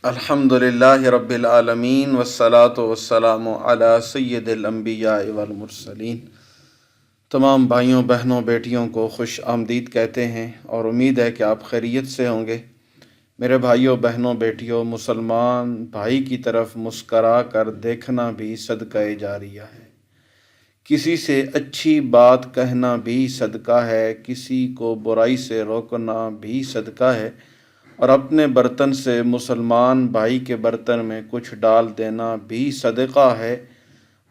الحمدللہ رب العالمین والصلاة والسلام علی سید الانبیاء والمرسلین۔ تمام بھائیوں، بہنوں، بیٹیوں کو خوش آمدید کہتے ہیں اور امید ہے کہ آپ خیریت سے ہوں گے۔ میرے بھائیوں، بہنوں، بیٹیوں، مسلمان بھائی کی طرف مسکرا کر دیکھنا بھی صدقہ جاریہ ہے۔ کسی سے اچھی بات کہنا بھی صدقہ ہے، کسی کو برائی سے روکنا بھی صدقہ ہے، اور اپنے برتن سے مسلمان بھائی کے برتن میں کچھ ڈال دینا بھی صدقہ ہے،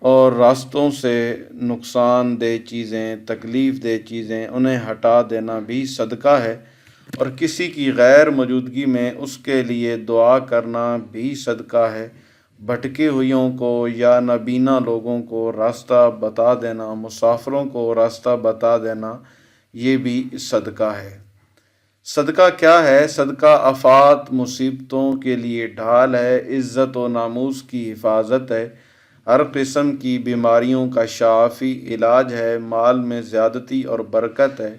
اور راستوں سے نقصان دہ چیزیں، تکلیف دہ چیزیں انہیں ہٹا دینا بھی صدقہ ہے، اور کسی کی غیر موجودگی میں اس کے لیے دعا کرنا بھی صدقہ ہے۔ بھٹکے ہوئیوں کو یا نابینا لوگوں کو راستہ بتا دینا، مسافروں کو راستہ بتا دینا، یہ بھی صدقہ ہے۔ صدقہ کیا ہے؟ صدقہ آفات مصیبتوں کے لیے ڈھال ہے، عزت و ناموس کی حفاظت ہے، ہر قسم کی بیماریوں کا شافی علاج ہے، مال میں زیادتی اور برکت ہے،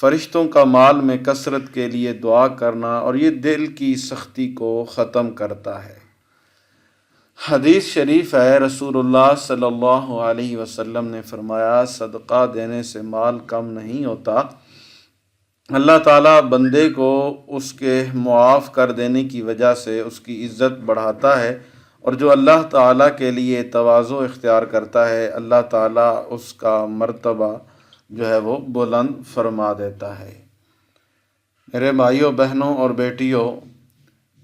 فرشتوں کا مال میں کثرت کے لیے دعا کرنا، اور یہ دل کی سختی کو ختم کرتا ہے۔ حدیث شریف ہے، رسول اللہ صلی اللہ علیہ وسلم نے فرمایا، صدقہ دینے سے مال کم نہیں ہوتا، اللہ تعالیٰ بندے کو اس کے معاف کر دینے کی وجہ سے اس کی عزت بڑھاتا ہے، اور جو اللہ تعالیٰ کے لیے تواضع اختیار کرتا ہے، اللہ تعالیٰ اس کا مرتبہ جو ہے وہ بلند فرما دیتا ہے۔ میرے بھائیوں، بہنوں اور بیٹیوں،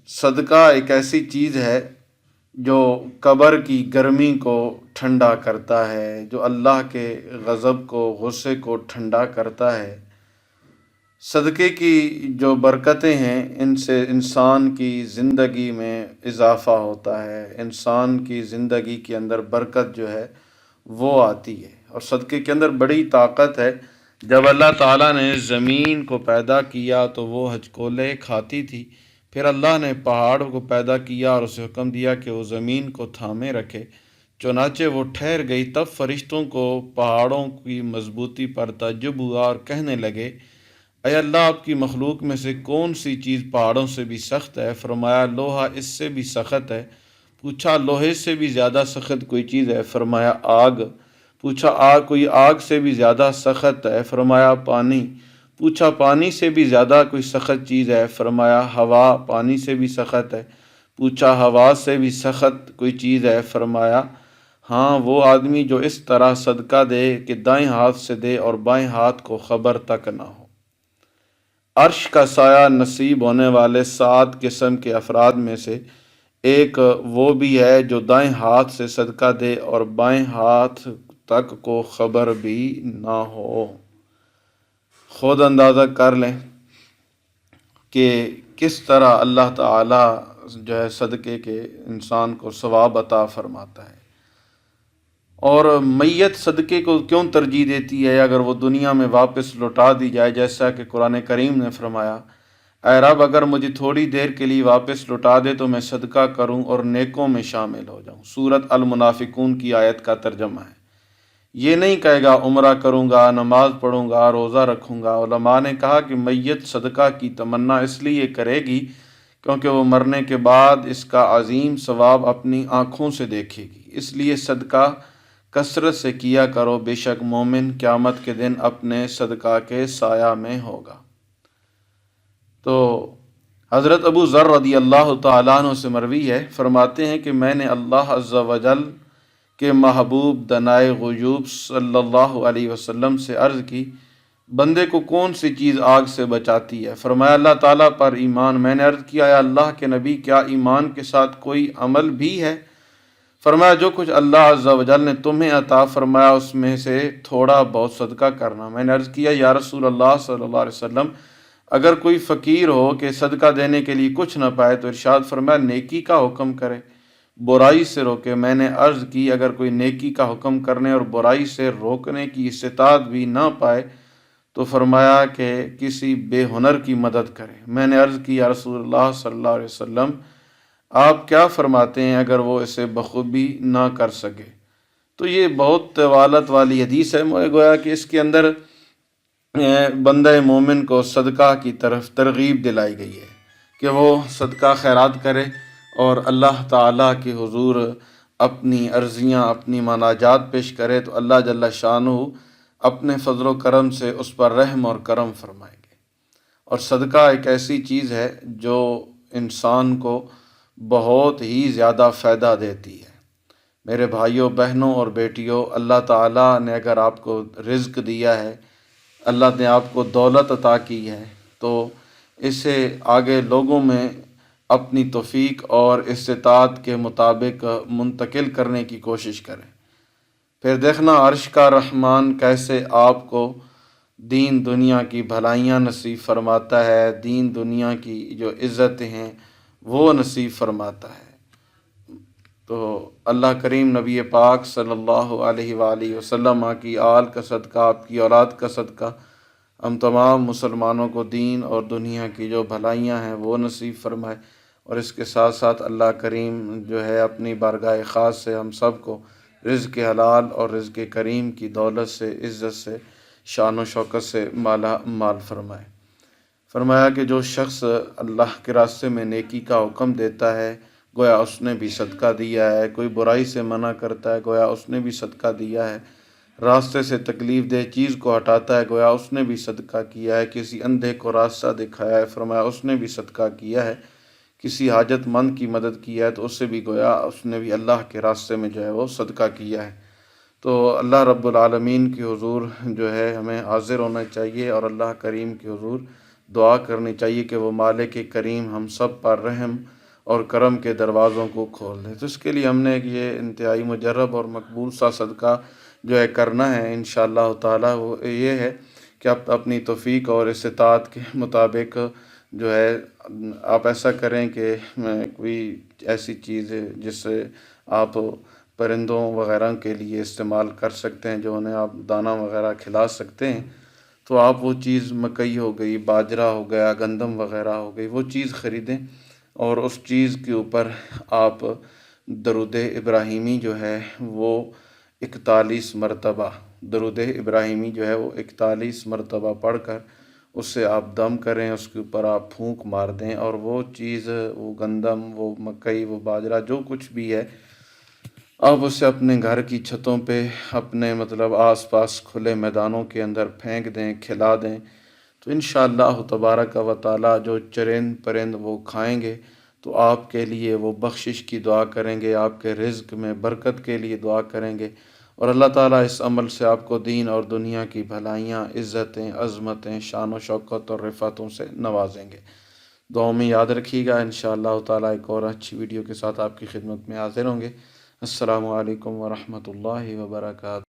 صدقہ ایک ایسی چیز ہے جو قبر کی گرمی کو ٹھنڈا کرتا ہے، جو اللہ کے غضب کو، غصے کو ٹھنڈا کرتا ہے۔ صدقے کی جو برکتیں ہیں، ان سے انسان کی زندگی میں اضافہ ہوتا ہے، انسان کی زندگی کے اندر برکت جو ہے وہ آتی ہے، اور صدقے کے اندر بڑی طاقت ہے۔ جب اللہ تعالیٰ نے زمین کو پیدا کیا تو وہ ہچکولے کھاتی تھی، پھر اللہ نے پہاڑ کو پیدا کیا اور اسے حکم دیا کہ وہ زمین کو تھامے رکھے، چنانچہ وہ ٹھہر گئی۔ تب فرشتوں کو پہاڑوں کی مضبوطی پر تعجب ہوا اور کہنے لگے، اے اللہ، آپ کی مخلوق میں سے کون سی چیز پہاڑوں سے بھی سخت ہے؟ فرمایا، لوہا اس سے بھی سخت ہے۔ پوچھا، لوہے سے بھی زیادہ سخت کوئی چیز ہے؟ فرمایا، آگ۔ پوچھا، آگ کوئی آگ سے بھی زیادہ سخت ہے؟ فرمایا، پانی۔ پوچھا، پانی سے بھی زیادہ کوئی سخت چیز ہے؟ فرمایا، ہوا۔ پانی سے بھی سخت ہے؟ پوچھا، ہوا سے بھی سخت کوئی چیز ہے؟ فرمایا، ہاں، وہ آدمی جو اس طرح صدقہ دے کہ دائیں ہاتھ سے دے اور بائیں ہاتھ کو خبر تک نہ ہو۔ عرش کا سایہ نصیب ہونے والے 7 قسم کے افراد میں سے ایک وہ بھی ہے جو دائیں ہاتھ سے صدقہ دے اور بائیں ہاتھ تک کو خبر بھی نہ ہو۔ خود اندازہ کر لیں کہ کس طرح اللہ تعالیٰ جو ہے صدقے کے انسان کو ثواب عطا فرماتا ہے۔ اور میت صدقے کو کیوں ترجیح دیتی ہے اگر وہ دنیا میں واپس لوٹا دی جائے؟ جیسا کہ قرآن کریم نے فرمایا، اے رب، اگر مجھے تھوڑی دیر کے لیے واپس لوٹا دے تو میں صدقہ کروں اور نیکوں میں شامل ہو جاؤں۔ سورۃ المنافقون کی آیت کا ترجمہ ہے۔ یہ نہیں کہے گا عمرہ کروں گا، نماز پڑھوں گا، روزہ رکھوں گا۔ علماء نے کہا کہ میت صدقہ کی تمنا اس لیے کرے گی کیونکہ وہ مرنے کے بعد اس کا عظیم ثواب اپنی آنکھوں سے دیکھے گی۔ اس لیے صدقہ کثرت سے کیا کرو، بے شک مومن قیامت کے دن اپنے صدقہ کے سایہ میں ہوگا۔ تو حضرت ابو ذر رضی اللہ تعالیٰ عنہ سے مروی ہے، فرماتے ہیں کہ میں نے اللہ عز و جل کے محبوب دنائے غیوب صلی اللہ علیہ وسلم سے عرض کی، بندے کو کون سی چیز آگ سے بچاتی ہے؟ فرمایا، اللہ تعالیٰ پر ایمان۔ میں نے عرض کیا، اے اللہ کے نبی، کیا ایمان کے ساتھ کوئی عمل بھی ہے؟ فرمایا، جو کچھ اللہ عز و جل نے تمہیں عطا فرمایا اس میں سے تھوڑا بہت صدقہ کرنا۔ میں نے عرض کیا، یا رسول اللہ صلی اللہ علیہ وسلم، اگر کوئی فقیر ہو کہ صدقہ دینے کے لیے کچھ نہ پائے تو ارشاد فرمایا، نیکی کا حکم کرے، برائی سے روکے۔ میں نے عرض کی، اگر کوئی نیکی کا حکم کرنے اور برائی سے روکنے کی استطاعت بھی نہ پائے تو فرمایا کہ کسی بے ہنر کی مدد کرے۔ میں نے عرض کی، یا رسول اللہ صلی اللہ علیہ وسلم، آپ کیا فرماتے ہیں اگر وہ اسے بخوبی نہ کر سکے؟ تو یہ بہت طوالت والی حدیث ہے، مجھے گویا کہ اس کے اندر بندہ مومن کو صدقہ کی طرف ترغیب دلائی گئی ہے کہ وہ صدقہ خیرات کرے اور اللہ تعالیٰ کے حضور اپنی عرضیاں، اپنی مناجات پیش کرے تو اللہ جل شانہ اپنے فضل و کرم سے اس پر رحم اور کرم فرمائیں گے۔ اور صدقہ ایک ایسی چیز ہے جو انسان کو بہت ہی زیادہ فائدہ دیتی ہے۔ میرے بھائیوں، بہنوں اور بیٹیوں، اللہ تعالیٰ نے اگر آپ کو رزق دیا ہے، اللہ نے آپ کو دولت عطا کی ہے، تو اسے آگے لوگوں میں اپنی توفیق اور استطاعت کے مطابق منتقل کرنے کی کوشش کریں۔ پھر دیکھنا عرش کا رحمان کیسے آپ کو دین دنیا کی بھلائیاں نصیب فرماتا ہے، دین دنیا کی جو عزتیں ہیں وہ نصیب فرماتا ہے۔ تو اللہ کریم نبی پاک صلی اللہ علیہ وآلہ وسلم کی آل کا صدقہ، آپ کی اولاد کا صدقہ، ہم تمام مسلمانوں کو دین اور دنیا کی جو بھلائیاں ہیں وہ نصیب فرمائے، اور اس کے ساتھ ساتھ اللہ کریم جو ہے اپنی بارگاہ خاص سے ہم سب کو رزق حلال اور رزق کریم کی دولت سے، عزت سے، شان و شوکت سے مالا مال فرمائے۔ فرمایا کہ جو شخص اللہ کے راستے میں نیکی کا حکم دیتا ہے گویا اس نے بھی صدقہ دیا ہے، کوئی برائی سے منع کرتا ہے گویا اس نے بھی صدقہ دیا ہے، راستے سے تکلیف دہ چیز کو ہٹاتا ہے گویا اس نے بھی صدقہ کیا ہے، کسی اندھے کو راستہ دکھایا ہے فرمایا اس نے بھی صدقہ کیا ہے، کسی حاجت مند کی مدد کی ہے تو اس سے بھی گویا اس نے بھی اللہ کے راستے میں جو ہے وہ صدقہ کیا ہے۔ تو اللہ رب العالمین کی حضور جو ہے ہمیں حاضر ہونا چاہیے اور اللہ کریم کی حضور دعا کرنی چاہیے کہ وہ مالک کریم ہم سب پر رحم اور کرم کے دروازوں کو کھول دے۔ تو اس کے لیے ہم نے یہ انتہائی مجرب اور مقبول سا صدقہ جو ہے کرنا ہے انشاءاللہ تعالی، وہ یہ ہے کہ آپ اپنی توفیق اور استطاعت کے مطابق جو ہے آپ ایسا کریں کہ کوئی ایسی چیز جس سے آپ پرندوں وغیرہ کے لیے استعمال کر سکتے ہیں، جو انہیں آپ دانہ وغیرہ کھلا سکتے ہیں، تو آپ وہ چیز مکئی ہو گئی، باجرہ ہو گیا، گندم وغیرہ ہو گئی، وہ چیز خریدیں اور اس چیز کے اوپر آپ درود ابراہیمی جو ہے وہ 41 مرتبہ درود ابراہیمی جو ہے وہ 41 مرتبہ پڑھ کر اس سے آپ دم کریں، اس کے اوپر آپ پھونک مار دیں، اور وہ چیز، وہ گندم، وہ مکئی، وہ باجرہ، جو کچھ بھی ہے، آپ اسے اپنے گھر کی چھتوں پہ، اپنے مطلب آس پاس کھلے میدانوں کے اندر پھینک دیں، کھلا دیں، تو انشاءاللہ تبارک و تعالی جو چرند پرند وہ کھائیں گے تو آپ کے لیے وہ بخشش کی دعا کریں گے، آپ کے رزق میں برکت کے لیے دعا کریں گے، اور اللہ تعالیٰ اس عمل سے آپ کو دین اور دنیا کی بھلائیاں، عزتیں، عظمتیں، شان و شوکت اور رفعتوں سے نوازیں گے۔ دعاؤں میں یاد رکھیے گا، انشاءاللہ تعالیٰ ایک اور اچھی ویڈیو کے ساتھ آپ کی خدمت میں حاضر ہوں گے۔ السلام علیکم ورحمۃ اللہ وبرکاتہ۔